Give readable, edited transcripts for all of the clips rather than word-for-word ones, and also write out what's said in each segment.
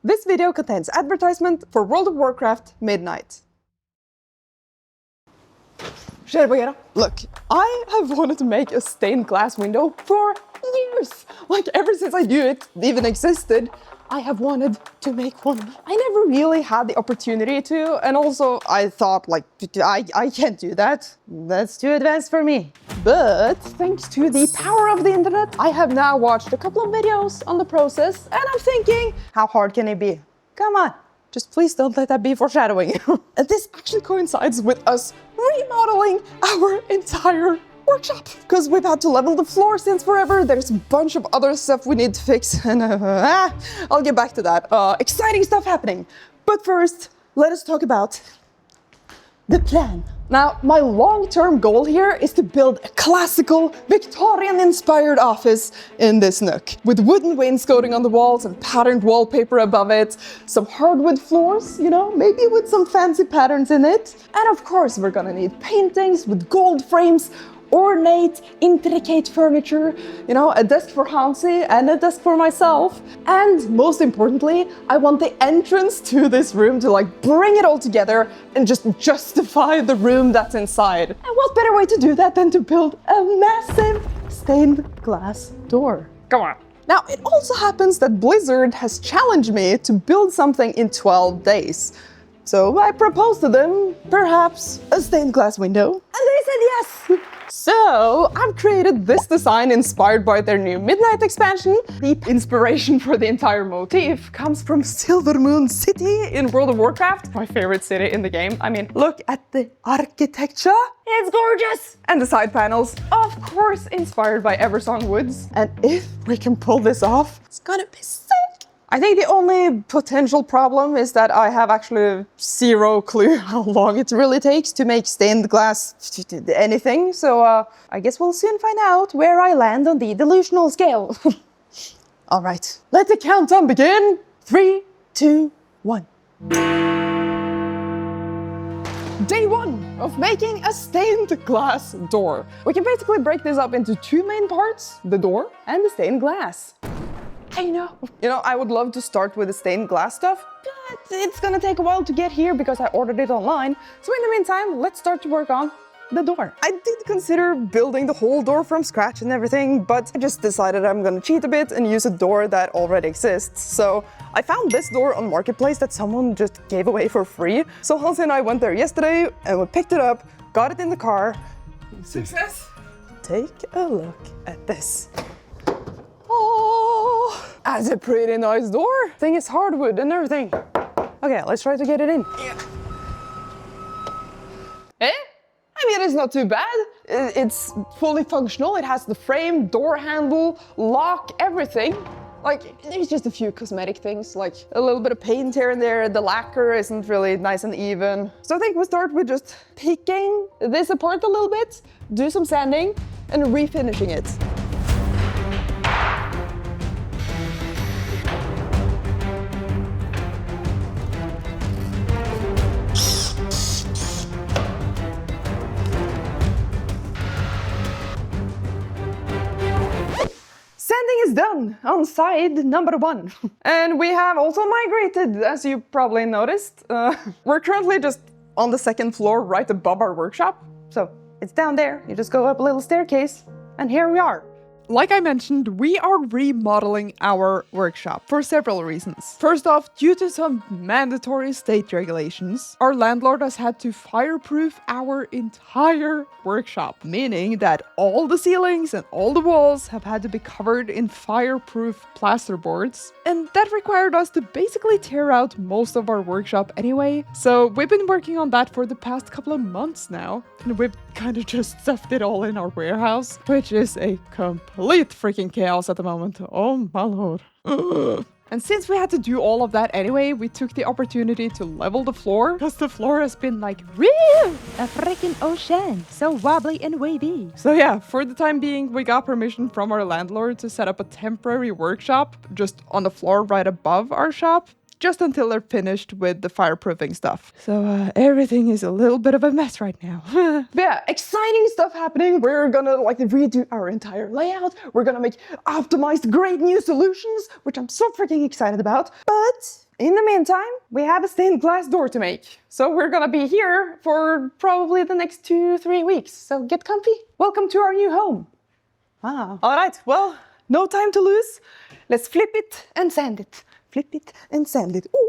This video contains advertisement for World of Warcraft Midnight. Look, I have wanted to make a stained glass window for years. Like ever since I knew it even existed, I have wanted to make one. I never really had the opportunity to, and also I thought like, I can't do that. That's too advanced for me. But thanks to the power of the internet, I have now watched a couple of videos on the process, and I'm thinking, how hard can it be? Come on. Just please don't let that be foreshadowing. And this actually coincides with us remodeling our entire workshop. Because we've had to level the floor since forever. There's a bunch of other stuff we need to fix. And I'll get back to that. Exciting stuff happening. But first, let us talk about the plan. Now, my long-term goal here is to build a classical, Victorian-inspired office in this nook, with wooden wainscoting on the walls and patterned wallpaper above it, some hardwood floors, maybe with some fancy patterns in it. And of course, we're gonna need paintings with gold frames, ornate, intricate furniture, a desk for Hansi and a desk for myself. And most importantly, I want the entrance to this room to bring it all together and just justify the room that's inside. And what better way to do that than to build a massive stained glass door? Come on. Now, it also happens that Blizzard has challenged me to build something in 12 days. So I proposed to them, perhaps, a stained glass window, and they said yes! So I've created this design inspired by their new Midnight expansion. The inspiration for the entire motif comes from Silvermoon City in World of Warcraft, my favorite city in the game. I mean, look at the architecture. It's gorgeous! And the side panels, of course, inspired by Eversong Woods. And if we can pull this off, it's gonna be sick! I think the only potential problem is that I have actually zero clue how long it really takes to make stained glass anything, so I guess we'll soon find out where I land on the delusional scale. All right, let the countdown begin. 3, 2, 1. Day 1 of making a stained glass door. We can basically break this up into two main parts, the door and the stained glass. I know. I would love to start with the stained glass stuff, but it's gonna take a while to get here because I ordered it online. So in the meantime, let's start to work on the door. I did consider building the whole door from scratch and everything, but I just decided I'm gonna cheat a bit and use a door that already exists. So I found this door on Marketplace that someone just gave away for free. So Hansi and I went there yesterday and we picked it up, got it in the car. Success! Take a look at this. Oh, that's a pretty nice door. Thing is hardwood and everything. Okay, let's try to get it in. Yeah. I mean, it's not too bad. It's fully functional. It has the frame, door handle, lock, everything. There's just a few cosmetic things, like a little bit of paint here and there. The lacquer isn't really nice and even. So I think we'll start with just picking this apart a little bit, do some sanding, and refinishing it. Sanding is done on side number 1. And we have also migrated, as you probably noticed. We're currently just on the second floor right above our workshop. So it's down there, you just go up a little staircase, and here we are. Like I mentioned, we are remodeling our workshop for several reasons. First off, due to some mandatory state regulations, our landlord has had to fireproof our entire workshop, meaning that all the ceilings and all the walls have had to be covered in fireproof plasterboards, and that required us to basically tear out most of our workshop anyway. So we've been working on that for the past couple of months now, and we've kind of just stuffed it all in our warehouse, which is a complete freaking chaos at the moment. Oh my lord. And since we had to do all of that anyway, we took the opportunity to level the floor, because the floor has been woo, a freaking ocean, so wobbly and wavy. So yeah, for the time being, we got permission from our landlord to set up a temporary workshop just on the floor right above our shop. just until they're finished with the fireproofing stuff. So everything is a little bit of a mess right now. But yeah, exciting stuff happening. We're gonna like redo our entire layout. We're gonna make optimized great new solutions, which I'm so freaking excited about. But in the meantime, we have a stained glass door to make. So we're gonna be here for probably the next 2-3 weeks. So get comfy. Welcome to our new home. Wow. All right, well, no time to lose. Let's flip it and sand it. Flip it and sand it. Ooh.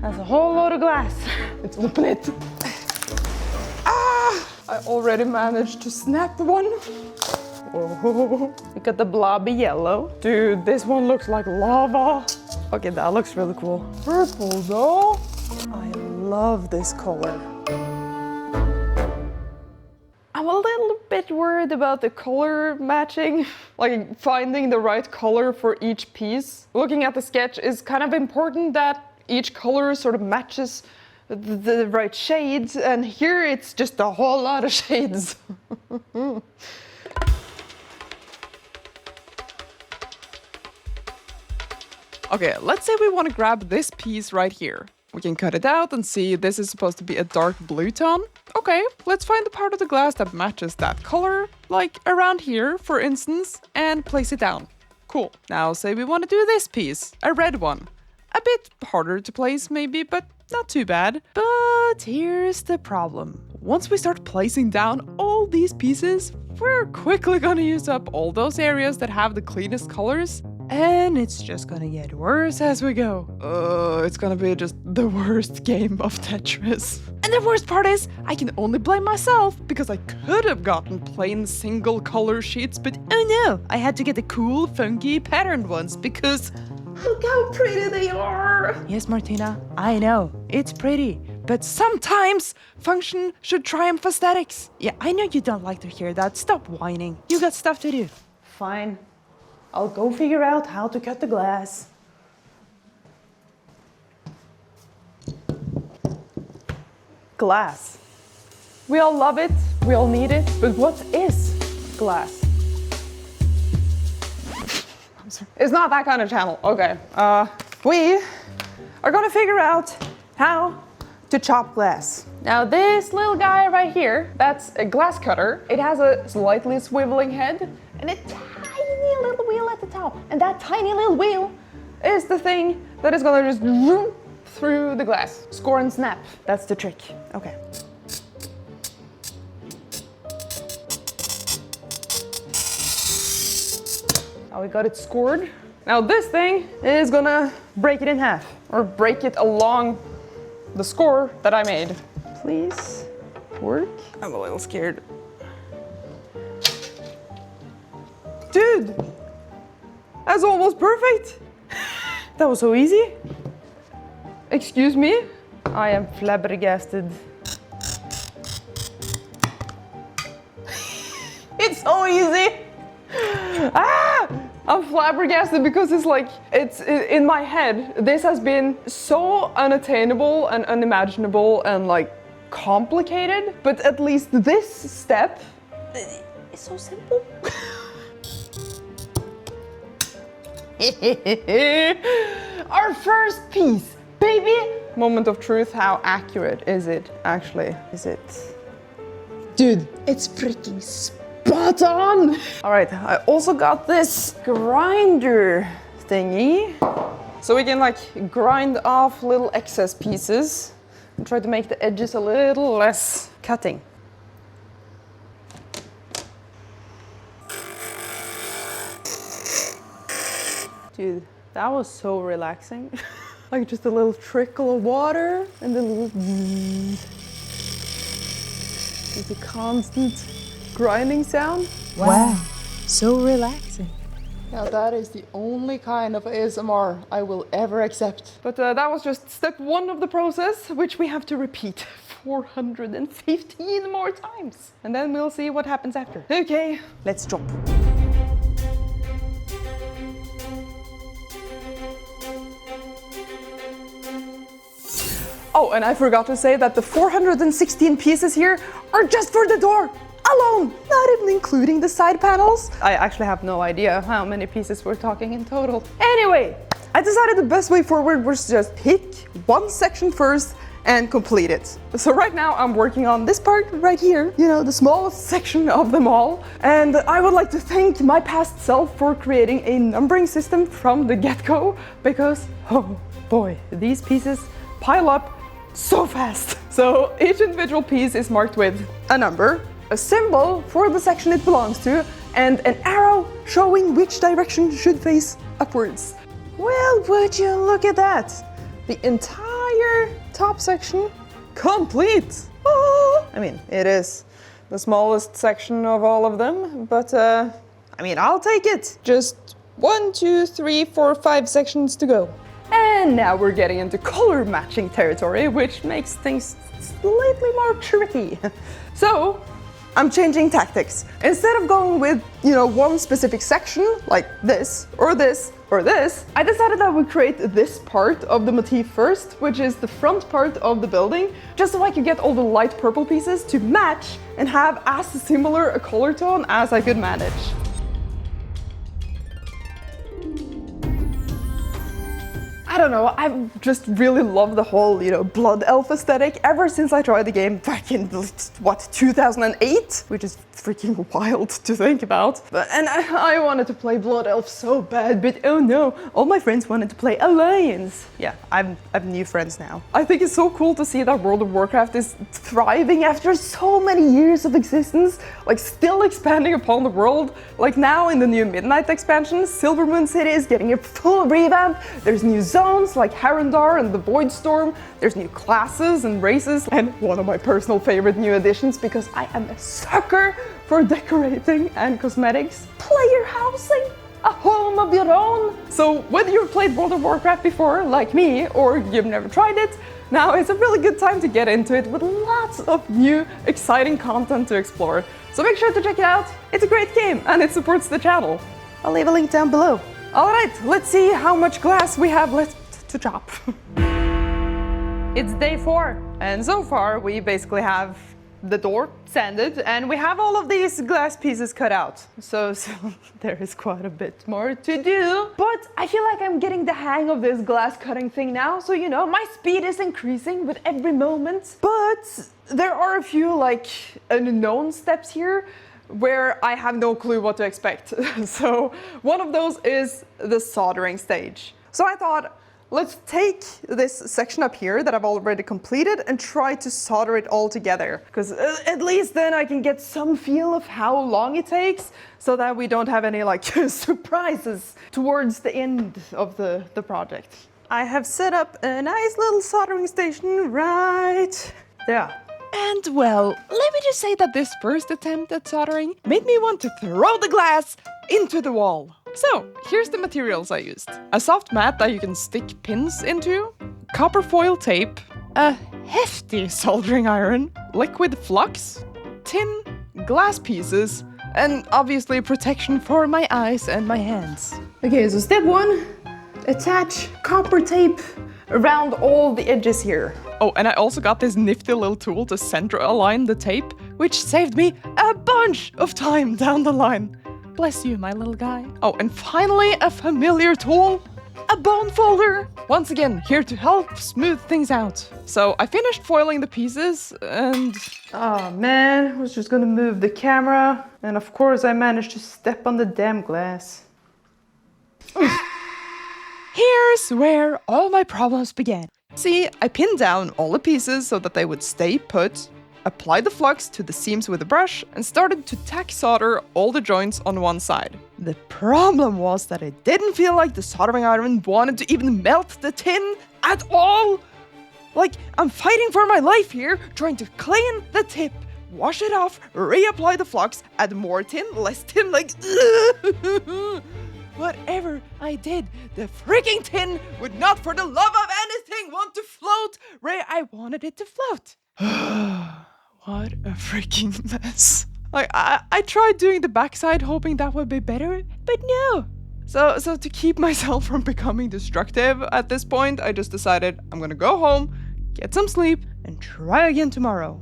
That's a whole load of glass. Let's open it. Ah! I already managed to snap one. Whoa. Look at the blobby yellow. Dude, this one looks like lava. Okay, that looks really cool. Purple though. I love this color. I'm a little bit worried about the color matching, like finding the right color for each piece. Looking at the sketch is kind of important that each color sort of matches the right shades, and here it's just a whole lot of shades. Okay, let's say we want to grab this piece right here. We can cut it out and see this is supposed to be a dark blue tone. Okay, let's find the part of the glass that matches that color, like around here, for instance, and place it down. Cool. Now say we want to do this piece, a red one. A bit harder to place maybe, but not too bad. But here's the problem. Once we start placing down all these pieces, we're quickly gonna use up all those areas that have the cleanest colors, and it's just gonna get worse as we go. It's gonna be just the worst game of Tetris. And the worst part is, I can only blame myself, because I could have gotten plain single color sheets, but oh no, I had to get the cool, funky, patterned ones, because look how pretty they are! Yes, Martina, I know, it's pretty. But sometimes function should triumph aesthetics. Yeah, I know you don't like to hear that. Stop whining. You got stuff to do. Fine. I'll go figure out how to cut the glass. Glass. We all love it, we all need it, but what is glass? It's not that kind of channel. Okay. We are gonna figure out how to chop glass. Now this little guy right here, that's a glass cutter. It has a slightly swiveling head and a tiny little wheel at the top. And that tiny little wheel is the thing that is gonna just zoom through the glass. Score and snap. That's the trick. Okay. Now we got it scored. Now this thing is gonna break it in half, or break it along the score that I made. Please work. I'm a little scared. Dude, that's almost perfect. That was so easy. Excuse me, I am flabbergasted. It's so easy. Ah! I'm flabbergasted because it's like, it's in my head. This has been so unattainable and unimaginable and like complicated, but at least this step is so simple. Our first piece, baby! Moment of truth, how accurate is it actually? Is it? Dude, it's freaking spot on! All right, I also got this grinder thingy. So we can like grind off little excess pieces and try to make the edges a little less cutting. Dude, that was so relaxing. Like just a little trickle of water and then a little just a constant grinding sound. Wow, so relaxing. Now that is the only kind of ASMR I will ever accept. But that was just step one of the process, which we have to repeat 415 more times. And then we'll see what happens after. Okay, let's drop. Oh, and I forgot to say that the 416 pieces here are just for the door alone, not even including the side panels. I actually have no idea how many pieces we're talking in total. Anyway, I decided the best way forward was just pick one section first and complete it. So right now I'm working on this part right here, you know, the smallest section of them all. And I would like to thank my past self for creating a numbering system from the get-go, because, oh boy, these pieces pile up so fast. So each individual piece is marked with a number, a symbol for the section it belongs to, and an arrow showing which direction should face upwards. Well, would you look at that? The entire top section complete. Oh, I mean, it is the smallest section of all of them, but I mean, I'll take it. Just 1, 2, 3, 4, 5 sections to go. And now we're getting into color matching territory, which makes things slightly more tricky. So I'm changing tactics. Instead of going with, you know, one specific section, like this, or this, or this, I decided I would create this part of the motif first, which is the front part of the building, just so I could get all the light purple pieces to match and have as similar a color tone as I could manage. I don't know, I just really love the whole, you know, blood elf aesthetic ever since I tried the game back in, what, 2008? Which is freaking wild to think about. And I wanted to play blood elf so bad, but oh no, all my friends wanted to play Alliance. Yeah, I've new friends now. I think it's so cool to see that World of Warcraft is thriving after so many years of existence, like still expanding upon the world. Like now in the new Midnight expansion, Silvermoon City is getting a full revamp. There's new zones like Harrendar and the Voidstorm. There's new classes and races, and one of my personal favorite new additions, because I am a sucker for decorating and cosmetics, player housing, a home of your own. So whether you've played World of Warcraft before, like me, or you've never tried it, now is a really good time to get into it with lots of new, exciting content to explore. So make sure to check it out. It's a great game and it supports the channel. I'll leave a link down below. Alright, let's see how much glass we have left to chop. It's day 4, and so far we basically have the door sanded and we have all of these glass pieces cut out. So there is quite a bit more to do. But I feel like I'm getting the hang of this glass cutting thing now, so you know, my speed is increasing with every moment. But there are a few like unknown steps here where I have no clue what to expect. So one of those is the soldering stage. So I thought, let's take this section up here that I've already completed and try to solder it all together. Because at least then I can get some feel of how long it takes, so that we don't have any like surprises towards the end of the project. I have set up a nice little soldering station right there. And well, let me just say that this first attempt at soldering made me want to throw the glass into the wall. So, here's the materials I used. A soft mat that you can stick pins into, copper foil tape, a hefty soldering iron, liquid flux, tin, glass pieces, and obviously protection for my eyes and my hands. Okay, so step 1, attach copper tape around all the edges here. Oh, and I also got this nifty little tool to center align the tape, which saved me a bunch of time down the line. Bless you, my little guy. Oh, and finally, a familiar tool, a bone folder. Once again, here to help smooth things out. So I finished foiling the pieces and... oh man, I was just gonna move the camera. And of course I managed to step on the damn glass. Here's where all my problems began. See, I pinned down all the pieces so that they would stay put, applied the flux to the seams with a brush, and started to tack solder all the joints on one side. The problem was that I didn't feel like the soldering iron wanted to even melt the tin at all. Like, I'm fighting for my life here, trying to clean the tip, wash it off, reapply the flux, add more tin, less tin, like... Whatever I did, the freaking tin would not for the love of anything want to float where I wanted it to float. What a freaking mess. Like, I tried doing the backside hoping that would be better, but no. So to keep myself from becoming destructive at this point, I just decided I'm gonna go home, get some sleep, and try again tomorrow.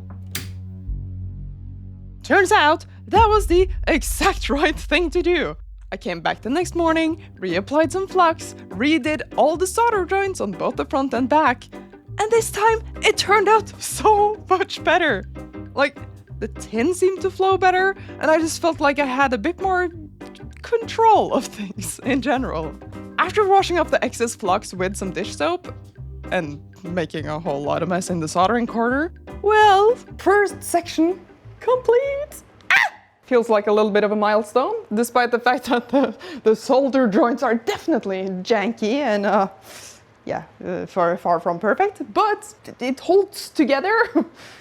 Turns out, that was the exact right thing to do. I came back the next morning, reapplied some flux, redid all the solder joints on both the front and back, and this time it turned out so much better. Like, the tin seemed to flow better, and I just felt like I had a bit more control of things in general. After washing off the excess flux with some dish soap, and making a whole lot of mess in the soldering corner, well, first section complete! Feels like a little bit of a milestone, despite the fact that the solder joints are definitely janky and far from perfect, but it holds together.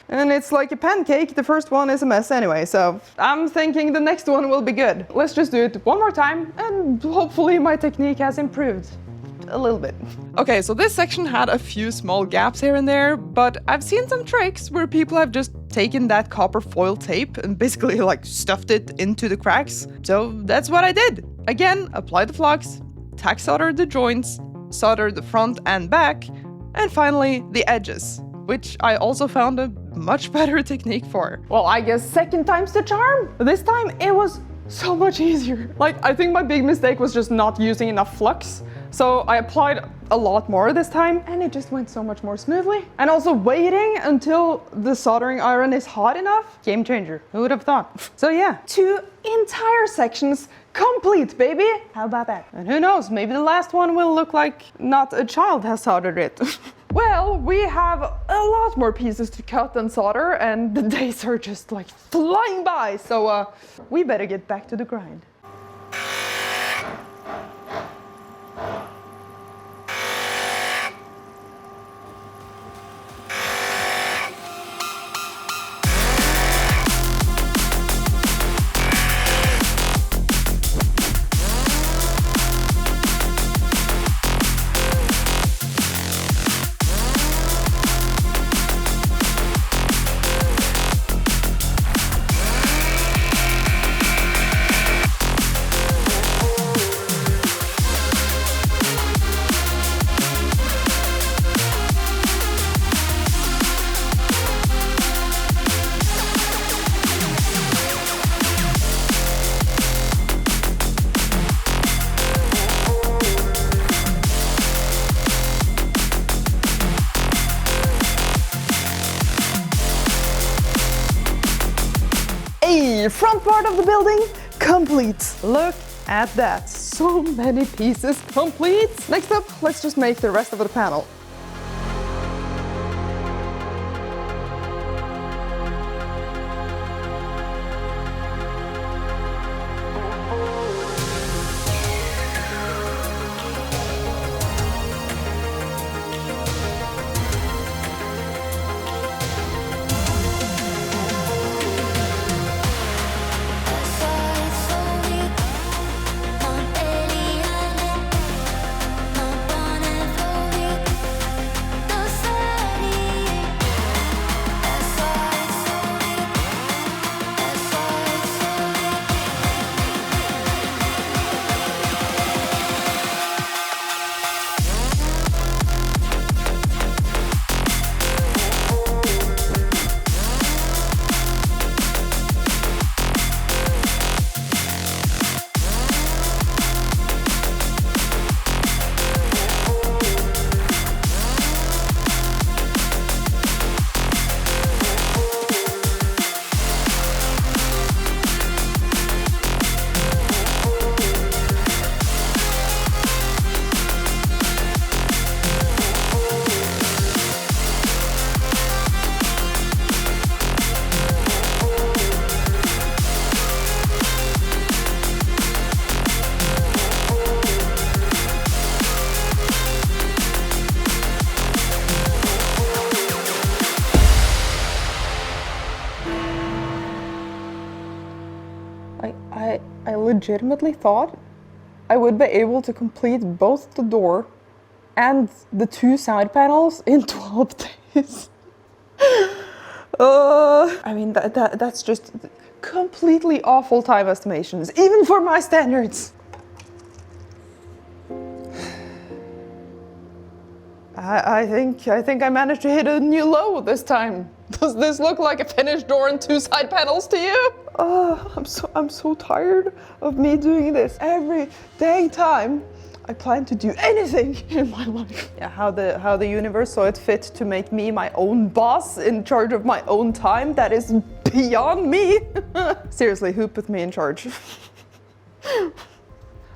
And it's like a pancake. The first one is a mess anyway, so I'm thinking the next one will be good. Let's just do it one more time, and hopefully my technique has improved a little bit. Okay, so this section had a few small gaps here and there, but I've seen some tricks where people have just taken that copper foil tape and basically like stuffed it into the cracks. So that's what I did. Again, apply the flux, tack solder the joints, solder the front and back, and finally the edges, which I also found a much better technique for. Well, I guess second time's the charm. This time it was so much easier. Like, I think my big mistake was just not using enough flux. So I applied a lot more this time, and it just went so much more smoothly. And also waiting until the soldering iron is hot enough, game changer. Who would have thought? So yeah, 2 entire sections complete, baby. How about that? And who knows, maybe the last one will look like not a child has soldered it. Well, we have a lot more pieces to cut and solder, and the days are just like flying by. So we better get back to the grind. Front part of the building complete. Look at that, so many pieces complete. Next up, let's just make the rest of the panel. I legitimately thought I would be able to complete both the door and the 2 side panels in 12 days. I mean, that's just completely awful time estimations, even for my standards. I think I managed to hit a new low this time. Does this look like a finished door and 2 side panels to you? I'm so tired of me doing this every dang time I plan to do anything in my life. Yeah, how the universe saw it fit to make me my own boss in charge of my own time, that is beyond me. Seriously, who put me in charge?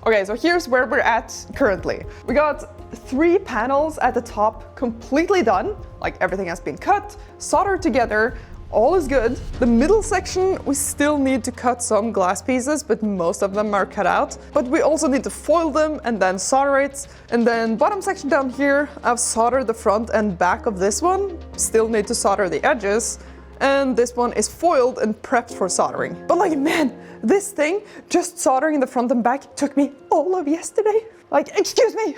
Okay, so here's where we're at currently. We got 3 panels at the top completely done, like everything has been cut, soldered together, all is good. The middle section, we still need to cut some glass pieces, but most of them are cut out. But we also need to foil them and then solder it. And then bottom section down here, I've soldered the front and back of this one, still need to solder the edges. And this one is foiled and prepped for soldering. But like, man, this thing, just soldering the front and back, took me all of yesterday. Like, excuse me,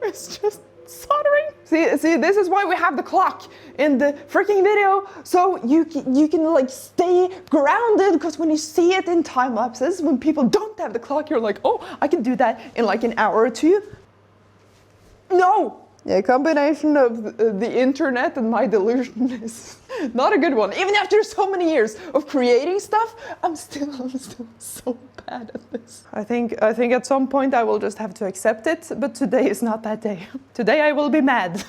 it's just soldering. See, this is why we have the clock in the freaking video, so you can like stay grounded, because when you see it in time lapses, when people don't have the clock, you're like, oh, I can do that in like an hour or 2. No! Yeah, a combination of the internet and my delusion is not a good one. Even after so many years of creating stuff, I'm still so bad at this. I think at some point I will just have to accept it, but today is not that day. Today I will be mad.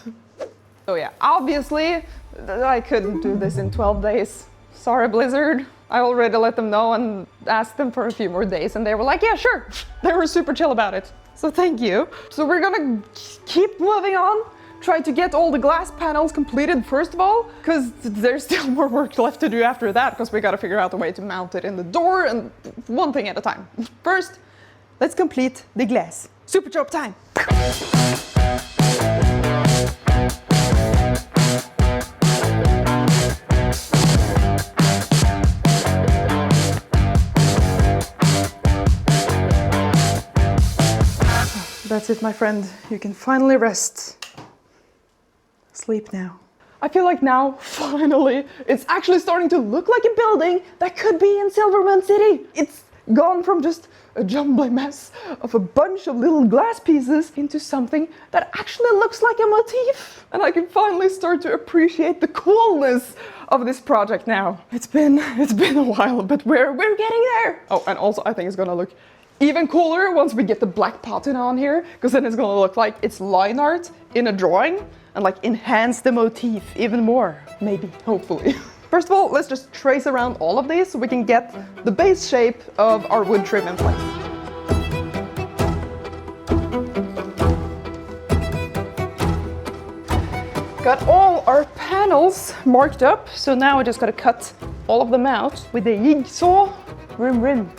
So yeah, obviously I couldn't do this in 12 days. Sorry, Blizzard. I already let them know and asked them for a few more days, and they were like, yeah, sure. They were super chill about it. So thank you. So we're gonna keep moving on, try to get all the glass panels completed first of all, because there's still more work left to do after that, because we gotta figure out a way to mount it in the door, and one thing at a time. First, let's complete the glass. Super chop time! That's it, my friend. You can finally rest. Sleep now. I feel like now, finally, it's actually starting to look like a building that could be in Silverman City. It's gone from just a jumbly mess of a bunch of little glass pieces into something that actually looks like a motif. And I can finally start to appreciate the coolness of this project now. It's been a while, but we're getting there. Oh, and also I think it's gonna look even cooler once we get the black patina on here, because then it's gonna look like it's line art in a drawing and like enhance the motif even more, maybe, hopefully. First of all, let's just trace around all of these so we can get the base shape of our wood trim in place. Got all our panels marked up, so now I just gotta cut all of them out with a jigsaw. Rim.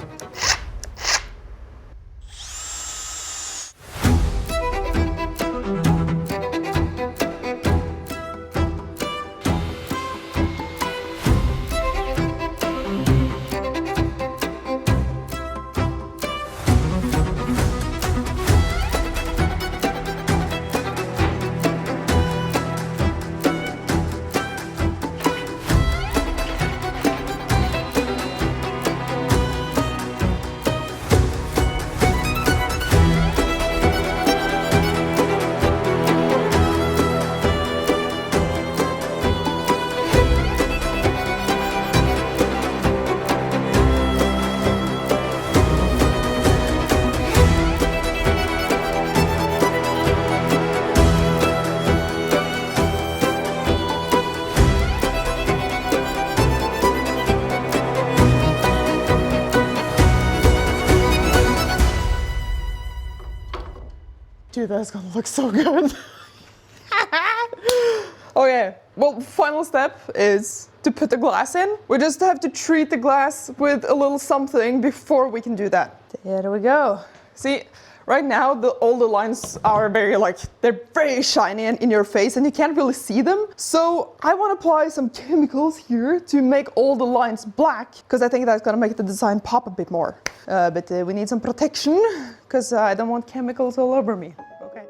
Dude, that's gonna look so good. Okay, well, final step is to put the glass in. We just have to treat the glass with a little something before we can do that. There we go. See, right now, all the lines are they're very shiny and in your face, and you can't really see them. So I want to apply some chemicals here to make all the lines black, because I think that's gonna make the design pop a bit more. But we need some protection, because I don't want chemicals all over me. Okay.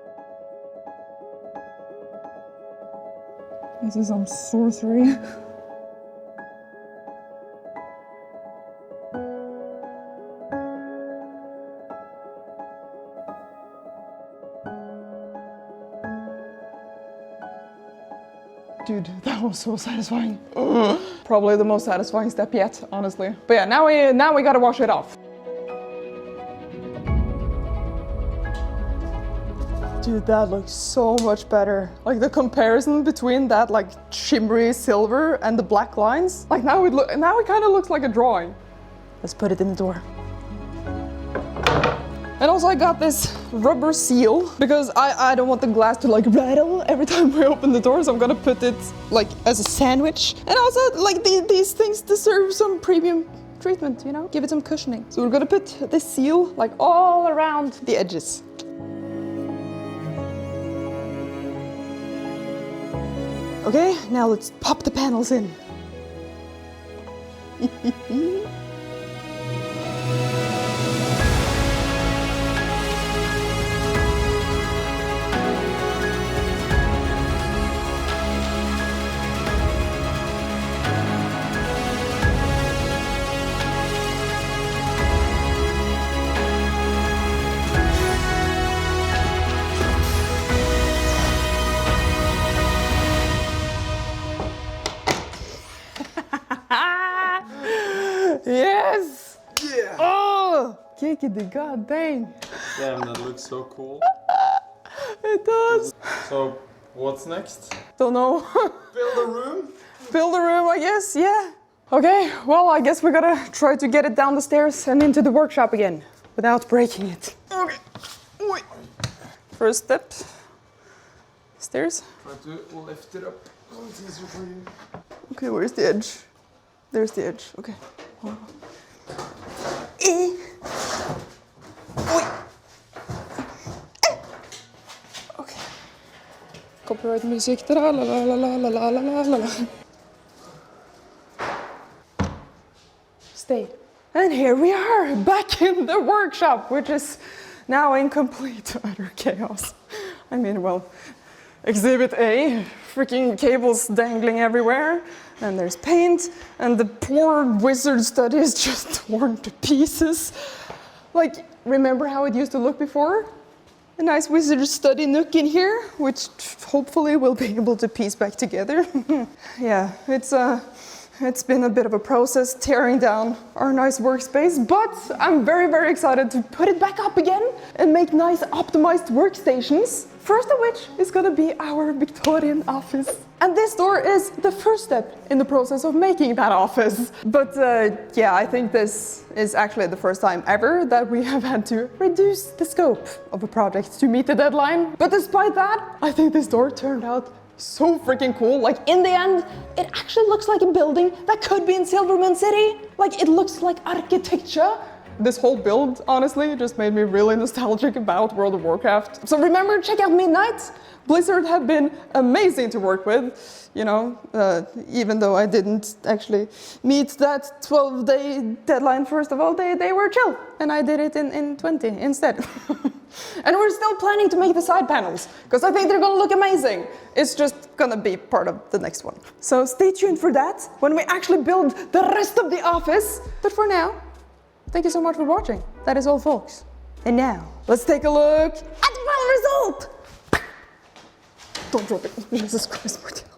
This is some sorcery. Dude, that was so satisfying. Probably the most satisfying step yet, honestly. But yeah, now we gotta wash it off. Dude, that looks so much better. Like the comparison between that like shimmery silver and the black lines. Like now it kind of looks like a drawing. Let's put it in the door. And also I got this rubber seal because I don't want the glass to like rattle every time we open the door, so I'm gonna put it like as a sandwich. And also like these things deserve some premium treatment, you know? Give it some cushioning. So we're gonna put this seal like all around the edges. Okay, now let's pop the panels in. Yes! Yeah! Oh! Kickity god dang! Damn, that looks so cool. It does! So, what's next? Don't know. Build a room? Build a room, I guess, yeah. Okay, well, I guess we gotta try to get it down the stairs and into the workshop again without breaking it. Okay. Wait. First step. Stairs. Try to lift it up. Oh, it's easier for you. Okay, where's the edge? There's the edge, okay. Okay. Copyright music. La la la la la la la la la. Stay. And here we are, back in the workshop, which is now in complete utter chaos. I mean, well, Exhibit A, freaking cables dangling everywhere, and there's paint, and the poor wizard study is just torn to pieces. Like, remember how it used to look before? A nice wizard study nook in here, which hopefully we'll be able to piece back together. Yeah, it's been a bit of a process tearing down our nice workspace, but I'm very, very excited to put it back up again and make nice optimized workstations. First of which is gonna be our Victorian office. And this door is the first step in the process of making that office. But yeah, I think this is actually the first time ever that we have had to reduce the scope of a project to meet the deadline. But despite that, I think this door turned out so freaking cool. Like in the end, it actually looks like a building that could be in Silverman City. Like it looks like architecture. This whole build, honestly, just made me really nostalgic about World of Warcraft. So remember, check out Midnight. Blizzard have been amazing to work with, you know, even though I didn't actually meet that 12-day deadline first of all, they were chill. And I did it in 20 instead. And we're still planning to make the side panels, because I think they're gonna look amazing. It's just gonna be part of the next one. So stay tuned for that, when we actually build the rest of the office. But for now, thank you so much for watching. That is all, folks. And now, let's take a look at the final result! Don't drop it. Jesus Christ, Martina.